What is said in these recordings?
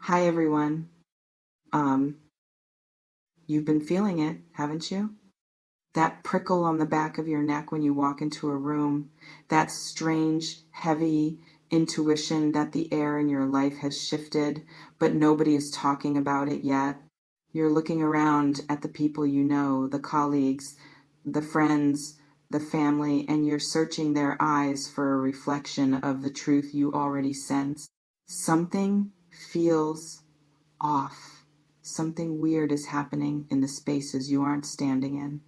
Hi everyone. Um, you've been feeling it, haven't you? That prickle on the back of your neck when you walk into a room, that strange, heavy intuition that the air in your life has shifted, but nobody is talking about it yet. You're looking around at the people you know, the colleagues, the friends, the family, and you're searching their eyes for a reflection of the truth you already sense. Something feels off. Something weird is happening in the spaces you aren't standing in.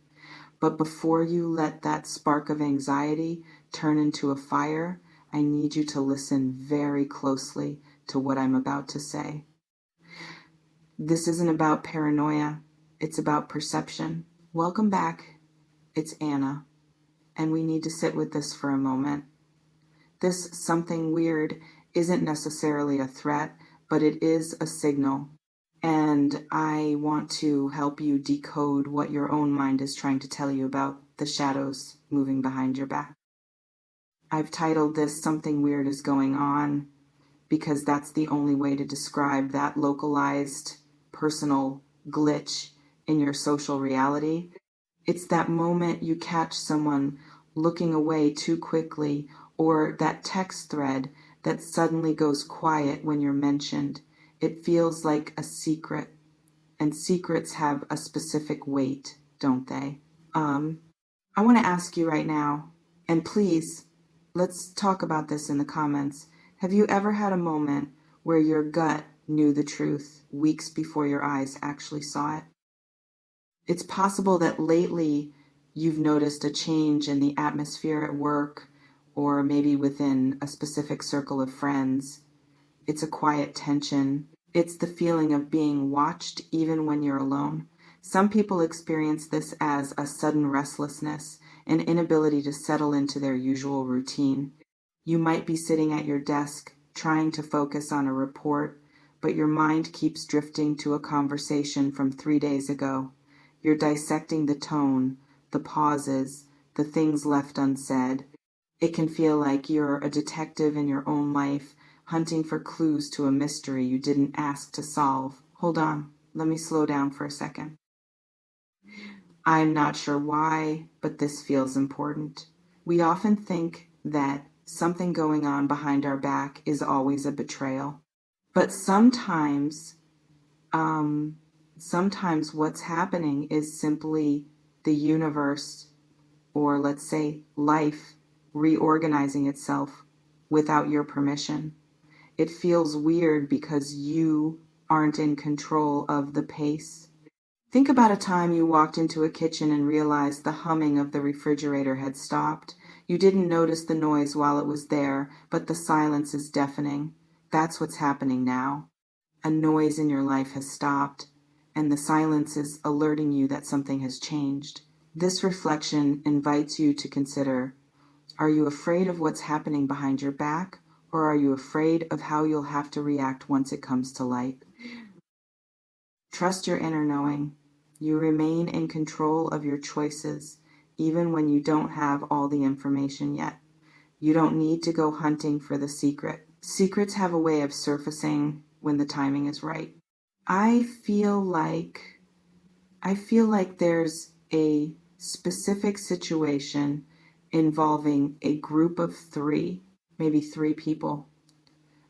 But before you let that spark of anxiety turn into a fire, I need you to listen very closely to what I'm about to say. This isn't about paranoia, it's about perception. Welcome back. It's Anna, and we need to sit with this for a moment. This something weird isn't necessarily a threat, but it is a signal. And I want to help you decode what your own mind is trying to tell you about the shadows moving behind your back. I've titled this Something Weird is Going On because that's the only way to describe that localized personal glitch in your social reality. It's that moment you catch someone looking away too quickly, or that text thread that suddenly goes quiet when you're mentioned. It feels like a secret, and secrets have a specific weight, don't they? Um, I want to ask you right now, and please, let's talk about this in the comments. Have you ever had a moment where your gut knew the truth weeks before your eyes actually saw it? It's possible that lately you've noticed a change in the atmosphere at work or maybe within a specific circle of friends. It's a quiet tension. It's the feeling of being watched even when you're alone. Some people experience this as a sudden restlessness, an inability to settle into their usual routine. You might be sitting at your desk trying to focus on a report, but your mind keeps drifting to a conversation from 3 days ago. You're dissecting the tone, the pauses, the things left unsaid. It can feel like you're a detective in your own life, hunting for clues to a mystery you didn't ask to solve. Hold on, let me slow down for a second. I'm not sure why, but this feels important. We often think that something going on behind our back is always a betrayal. But um, sometimes what's happening is simply the universe, or let's say life, reorganizing itself without your permission. It feels weird because you aren't in control of the pace. Think about a time you walked into a kitchen and realized the humming of the refrigerator had stopped. You didn't notice the noise while it was there, but the silence is deafening. That's what's happening now. A noise in your life has stopped, and the silence is alerting you that something has changed. This reflection invites you to consider, are you afraid of what's happening behind your back, or are you afraid of how you'll have to react once it comes to light? Trust your inner knowing. You remain in control of your choices, even when you don't have all the information yet. You don't need to go hunting for the secret. Secrets have a way of surfacing when the timing is right. I feel like I feel like there's a specific situation involving a group of three, maybe three people,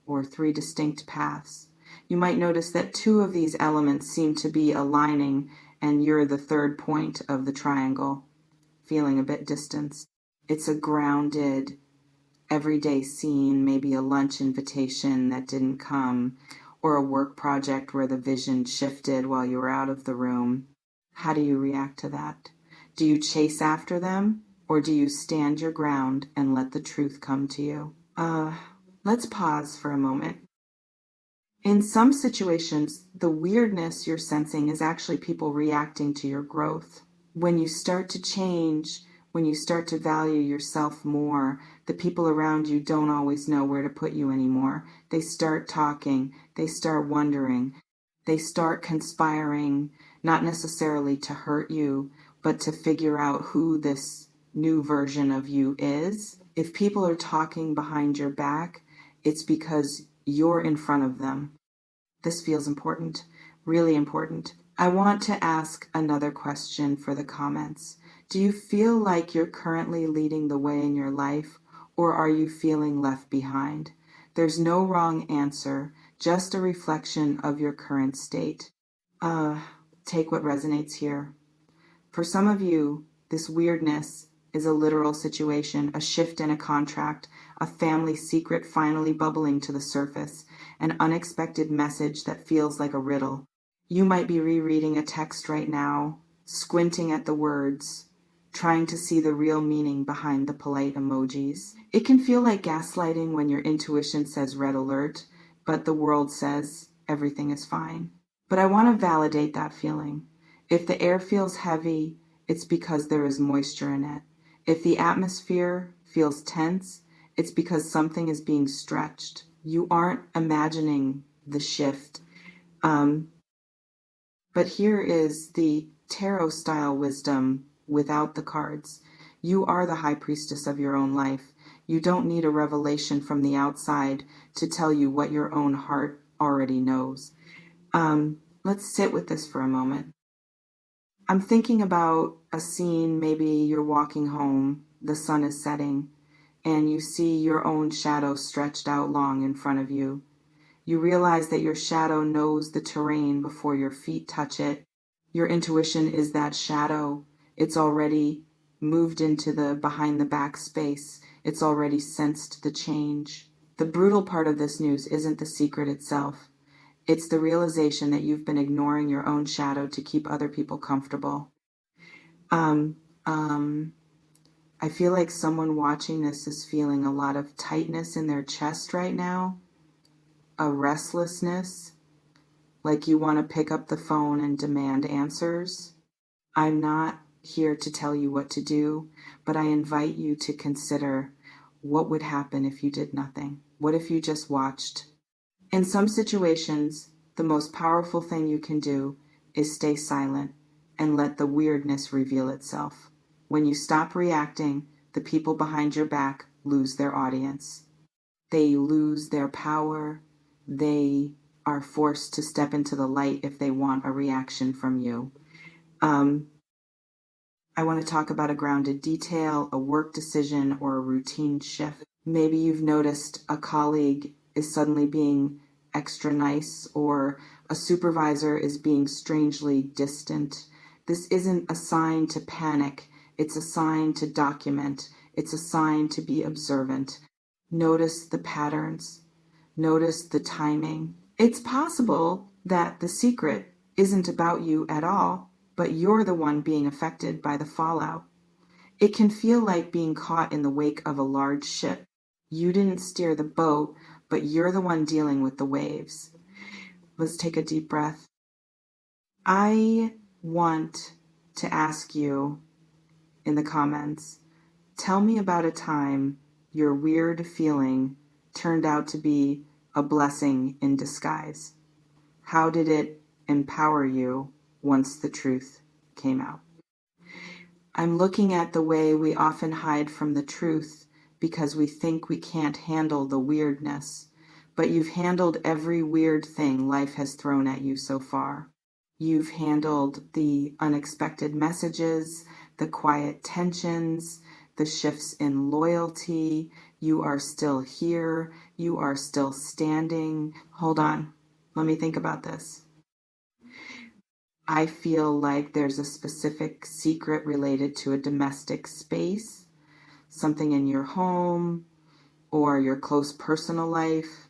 or three distinct paths. You might notice that two of these elements seem to be aligning, and you're the third point of the triangle, feeling a bit distanced. It's a grounded, everyday scene, maybe a lunch invitation that didn't come, or a work project where the vision shifted while you were out of the room. How do you react to that? Do you chase after them, or do you stand your ground and let the truth come to you? Let's pause for a moment. In some situations, the weirdness you're sensing is actually people reacting to your growth. When you start to change, when you start to value yourself more, the people around you don't always know where to put you anymore. They start talking, they start wondering, they start conspiring, not necessarily to hurt you, but to figure out who this new version of you is. If people are talking behind your back, it's because you're in front of them. This feels important, really important. I want to ask another question for the comments. Do you feel like you're currently leading the way in your life, or are you feeling left behind? There's no wrong answer, just a reflection of your current state. Take what resonates here. For some of you, this weirdness is a literal situation, a shift in a contract, a family secret finally bubbling to the surface, an unexpected message that feels like a riddle. You might be rereading a text right now, squinting at the words, trying to see the real meaning behind the polite emojis. It can feel like gaslighting when your intuition says red alert, but the world says everything is fine. But I want to validate that feeling. If the air feels heavy, it's because there is moisture in it. If the atmosphere feels tense, it's because something is being stretched. You aren't imagining the shift. But here is the tarot style wisdom without the cards. You are the high priestess of your own life. You don't need a revelation from the outside to tell you what your own heart already knows. Let's sit with this for a moment. I'm thinking about a scene, maybe you're walking home, the sun is setting, and you see your own shadow stretched out long in front of you. You realize that your shadow knows the terrain before your feet touch it. Your intuition is that shadow. It's already moved into the behind the back space. It's already sensed the change. The brutal part of this news isn't the secret itself. It's the realization that you've been ignoring your own shadow to keep other people comfortable. I feel like someone watching this is feeling a lot of tightness in their chest right now, a restlessness, like you want to pick up the phone and demand answers. I'm not here to tell you what to do, but I invite you to consider what would happen if you did nothing. What if you just watched? In some situations, the most powerful thing you can do is stay silent and let the weirdness reveal itself. When you stop reacting, the people behind your back lose their audience. They lose their power. They are forced to step into the light if they want a reaction from you. I want to talk about a grounded detail, a work decision, or a routine shift. Maybe you've noticed a colleague is suddenly being extra nice, or a supervisor is being strangely distant. This isn't a sign to panic. It's a sign to document. It's a sign to be observant. Notice the patterns. Notice the timing. It's possible that the secret isn't about you at all, but you're the one being affected by the fallout. It can feel like being caught in the wake of a large ship. You didn't steer the boat, but you're the one dealing with the waves. Let's take a deep breath. I want to ask you in the comments, tell me about a time your weird feeling turned out to be a blessing in disguise. How did it empower you once the truth came out? I'm looking at the way we often hide from the truth because we think we can't handle the weirdness, but you've handled every weird thing life has thrown at you so far. You've handled the unexpected messages, the quiet tensions, the shifts in loyalty. You are still here. You are still standing. Hold on. Let me think about this. I feel like there's a specific secret related to a domestic space, something in your home or your close personal life,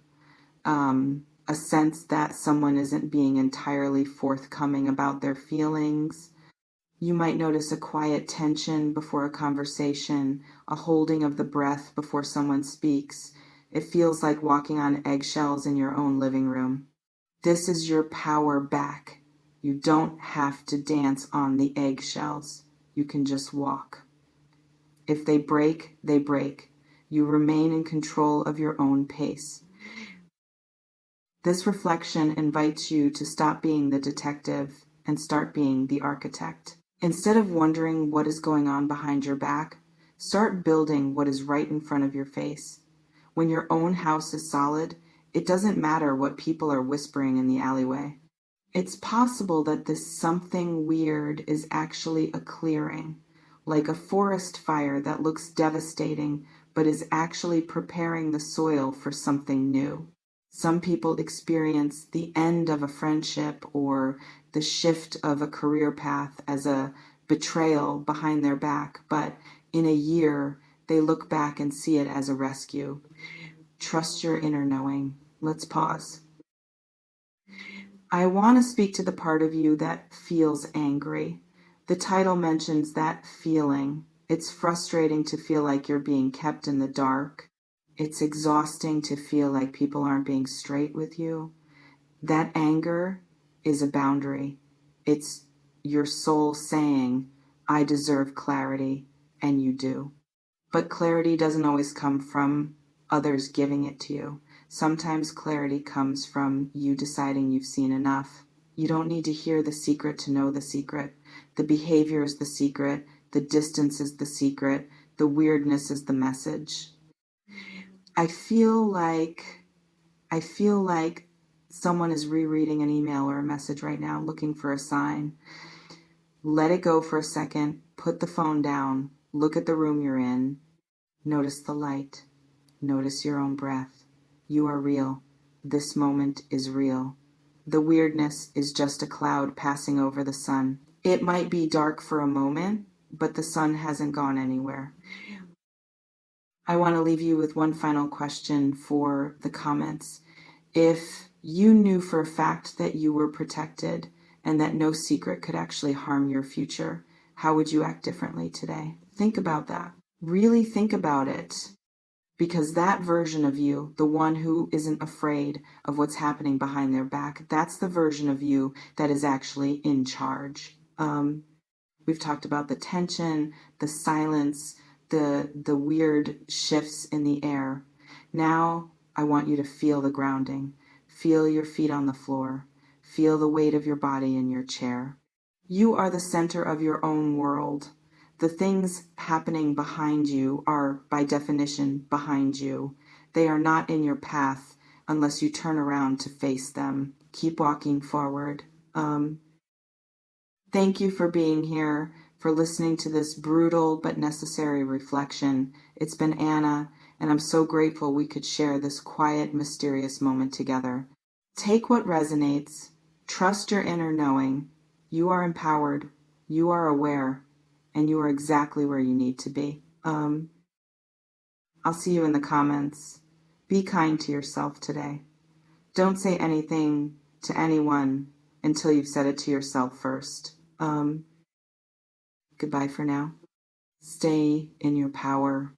a sense that someone isn't being entirely forthcoming about their feelings. You might notice a quiet tension before a conversation, a holding of the breath before someone speaks. It feels like walking on eggshells in your own living room. This is your power back. You don't have to dance on the eggshells. You can just walk. If they break, they break. You remain in control of your own pace. This reflection invites you to stop being the detective and start being the architect. Instead of wondering what is going on behind your back, start building what is right in front of your face. When your own house is solid, It doesn't matter what people are whispering in the alleyway. It's possible that this something weird is actually a clearing, like a forest fire that looks devastating but is actually preparing the soil for something new. Some people experience the end of a friendship or the shift of a career path as a betrayal behind their back, but in a year they look back and see it as a rescue. Trust your inner knowing. Let's pause. I want to speak to the part of you that feels angry. The title mentions that feeling. It's frustrating to feel like you're being kept in the dark. It's exhausting to feel like people aren't being straight with you. That anger is a boundary. It's your soul saying, I deserve clarity, and you do. But clarity doesn't always come from others giving it to you. Sometimes clarity comes from you deciding you've seen enough. You don't need to hear the secret to know the secret. The behavior is the secret. The distance is the secret. The weirdness is the message. I feel like I feel like someone is rereading an email or a message right now, looking for a sign. Let it go for a second. Put the phone down. Look at the room you're in. Notice the light. Notice your own breath. You are real. This moment is real. The weirdness is just a cloud passing over the sun. It might be dark for a moment, but the sun hasn't gone anywhere. I want to leave you with one final question for the comments. If you knew for a fact that you were protected and that no secret could actually harm your future, how would you act differently today? Think about that. Really think about it. Because that version of you, the one who isn't afraid of what's happening behind their back, that's the version of you that is actually in charge. We've talked about the tension, the silence, the weird shifts in the air. Now I want you to feel the grounding. Feel your feet on the floor. Feel the weight of your body in your chair. You are the center of your own world. The things happening behind you are, by definition, behind you. They are not in your path unless you turn around to face them. Keep walking forward. Thank you for being here, for listening to this brutal but necessary reflection. It's been Anna, and I'm so grateful we could share this quiet, mysterious moment together. Take what resonates. Trust your inner knowing. You are empowered. You are aware. And you are exactly where you need to be. I'll see you in the comments. Be kind to yourself today. Don't say anything to anyone until you've said it to yourself first. Goodbye for now. Stay in your power.